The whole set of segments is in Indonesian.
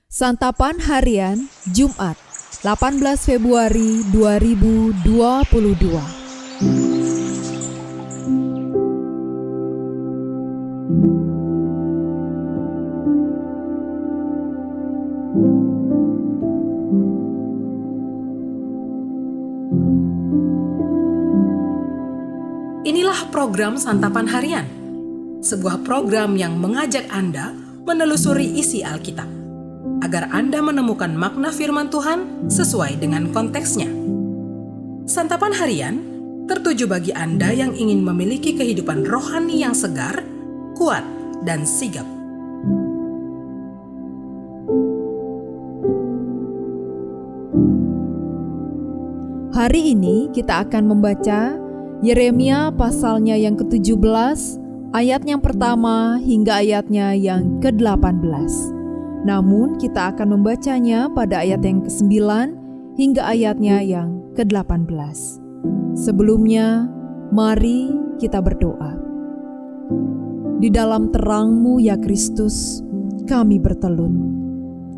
Santapan Harian Jumat 18 Februari 2022. Inilah program Santapan Harian, sebuah program yang mengajak Anda menelusuri isi Alkitab, agar Anda menemukan makna firman Tuhan sesuai dengan konteksnya. Santapan Harian tertuju bagi Anda yang ingin memiliki kehidupan rohani yang segar, kuat, dan sigap. Hari ini kita akan membaca Yeremia pasalnya yang ke-17, ayat yang pertama hingga ayatnya yang ke-18. Namun kita akan membacanya pada ayat yang ke-9 hingga ayatnya yang ke-18. Sebelumnya, mari kita berdoa. Di dalam terang-Mu ya Kristus, kami bertelun.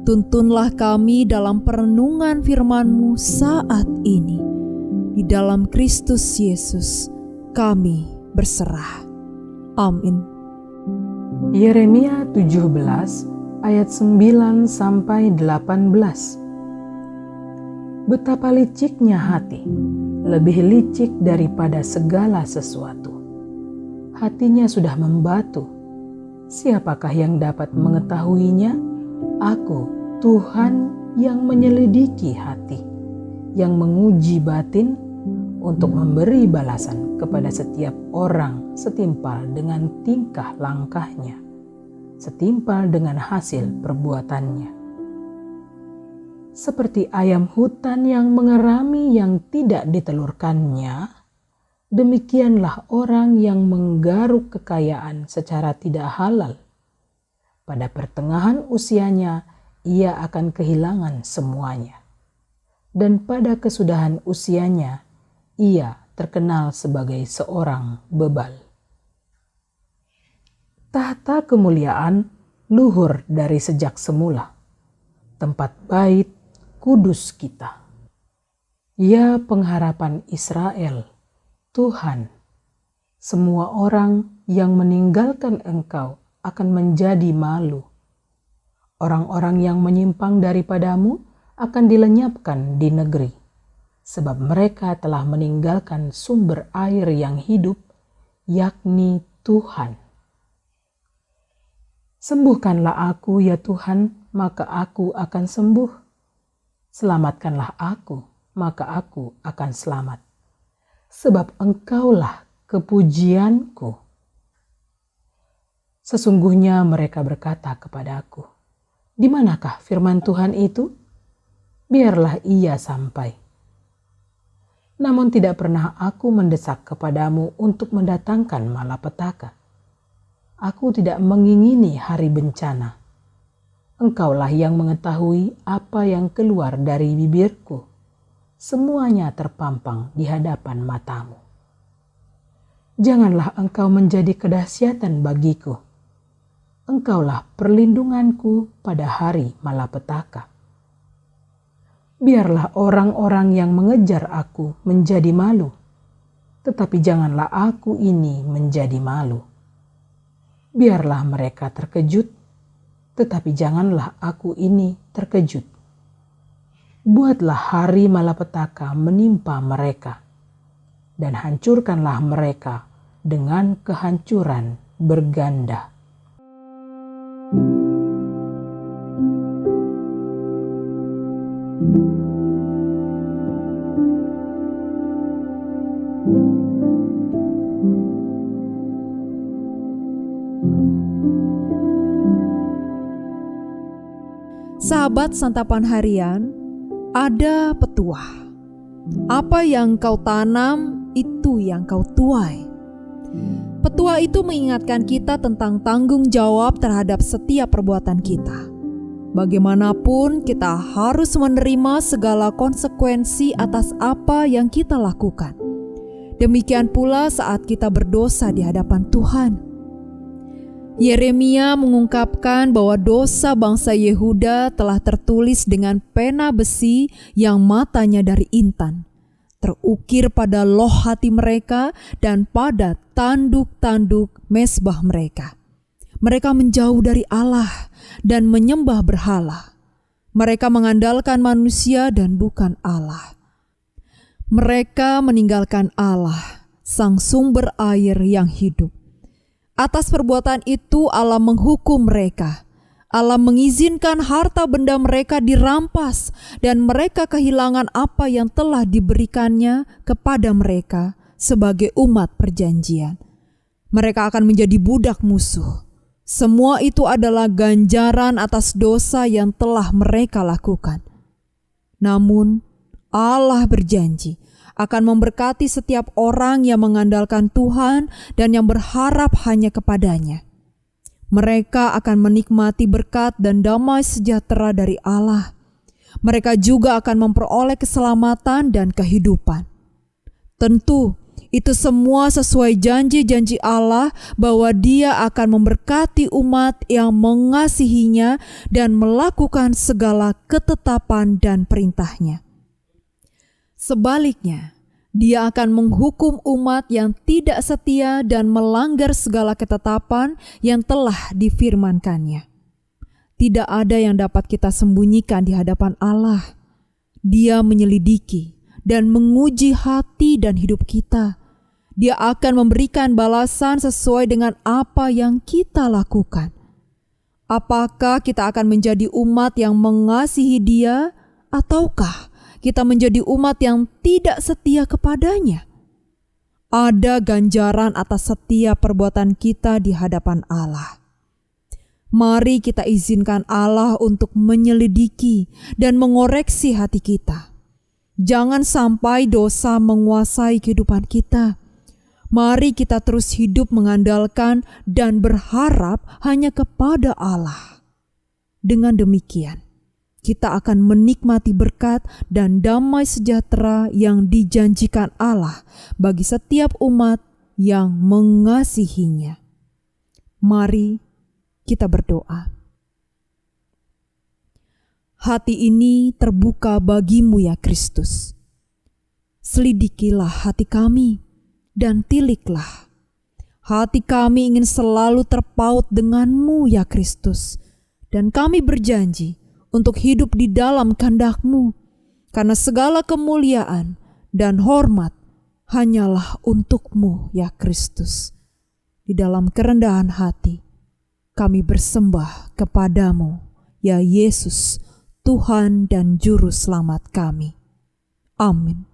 Tuntunlah kami dalam perenungan firman-Mu saat ini. Di dalam Kristus Yesus, kami berserah. Amin. Yeremia 17 ayat 9 sampai 18. Betapa liciknya hati, lebih licik daripada segala sesuatu. Hatinya sudah membatu. Siapakah yang dapat mengetahuinya? Aku, Tuhan yang menyelidiki hati, yang menguji batin, untuk memberi balasan kepada setiap orang setimpal dengan tingkah langkahnya, setimpal dengan hasil perbuatannya. Seperti ayam hutan yang mengerami yang tidak ditelurkannya, demikianlah orang yang menggaruk kekayaan secara tidak halal. Pada pertengahan usianya, ia akan kehilangan semuanya. Dan pada kesudahan usianya, ia terkenal sebagai seorang bebal. Tahta kemuliaan luhur dari sejak semula, tempat bait kudus kita. Ya pengharapan Israel, Tuhan, semua orang yang meninggalkan Engkau akan menjadi malu. Orang-orang yang menyimpang daripadamu akan dilenyapkan di negeri, sebab mereka telah meninggalkan sumber air yang hidup, yakni Tuhan. Sembuhkanlah aku ya Tuhan, maka aku akan sembuh. Selamatkanlah aku, maka aku akan selamat. Sebab Engkaulah kepujianku. Sesungguhnya mereka berkata kepadaku, di manakah firman Tuhan itu? Biarlah ia sampai. Namun tidak pernah aku mendesak kepadamu untuk mendatangkan malapetaka. Aku tidak mengingini hari bencana. Engkaulah yang mengetahui apa yang keluar dari bibirku. Semuanya terpampang di hadapan matamu. Janganlah engkau menjadi kedahsyatan bagiku. Engkaulah perlindunganku pada hari malapetaka. Biarlah orang-orang yang mengejar aku menjadi malu, tetapi janganlah aku ini menjadi malu. Biarlah mereka terkejut, tetapi janganlah aku ini terkejut. Buatlah hari malapetaka menimpa mereka, dan hancurkanlah mereka dengan kehancuran berganda. Sahabat Santapan Harian, ada petuah. Apa yang kau tanam, itu yang kau tuai. Petuah itu mengingatkan kita tentang tanggung jawab terhadap setiap perbuatan kita. Bagaimanapun kita harus menerima segala konsekuensi atas apa yang kita lakukan. Demikian pula saat kita berdosa di hadapan Tuhan. Yeremia mengungkapkan bahwa dosa bangsa Yehuda telah tertulis dengan pena besi yang matanya dari intan, terukir pada loh hati mereka dan pada tanduk-tanduk mezbah mereka. Mereka menjauh dari Allah dan menyembah berhala. Mereka mengandalkan manusia dan bukan Allah. Mereka meninggalkan Allah, sang sumber air yang hidup. Atas perbuatan itu Allah menghukum mereka. Allah mengizinkan harta benda mereka dirampas dan mereka kehilangan apa yang telah diberikannya kepada mereka sebagai umat perjanjian. Mereka akan menjadi budak musuh. Semua itu adalah ganjaran atas dosa yang telah mereka lakukan. Namun Allah berjanji akan memberkati setiap orang yang mengandalkan Tuhan dan yang berharap hanya kepadanya. Mereka akan menikmati berkat dan damai sejahtera dari Allah. Mereka juga akan memperoleh keselamatan dan kehidupan. Tentu, itu semua sesuai janji-janji Allah bahwa Dia akan memberkati umat yang mengasihinya dan melakukan segala ketetapan dan perintahnya. Sebaliknya, Dia akan menghukum umat yang tidak setia dan melanggar segala ketetapan yang telah difirmankannya. Tidak ada yang dapat kita sembunyikan di hadapan Allah. Dia menyelidiki dan menguji hati dan hidup kita. Dia akan memberikan balasan sesuai dengan apa yang kita lakukan. Apakah kita akan menjadi umat yang mengasihi Dia, ataukah kita menjadi umat yang tidak setia kepadanya? Ada ganjaran atas setiap perbuatan kita di hadapan Allah. Mari kita izinkan Allah untuk menyelidiki dan mengoreksi hati kita. Jangan sampai dosa menguasai kehidupan kita. Mari kita terus hidup mengandalkan dan berharap hanya kepada Allah. Dengan demikian, kita akan menikmati berkat dan damai sejahtera yang dijanjikan Allah bagi setiap umat yang mengasihinya. Mari kita berdoa. Hati ini terbuka bagimu ya Kristus. Selidikilah hati kami dan tiliklah. Hati kami ingin selalu terpaut denganmu ya Kristus. Dan kami berjanji untuk hidup di dalam kehendak-Mu, karena segala kemuliaan dan hormat hanyalah untuk-Mu ya Kristus. Di dalam kerendahan hati, kami bersembah kepadamu ya Yesus, Tuhan dan Juru Selamat kami. Amin.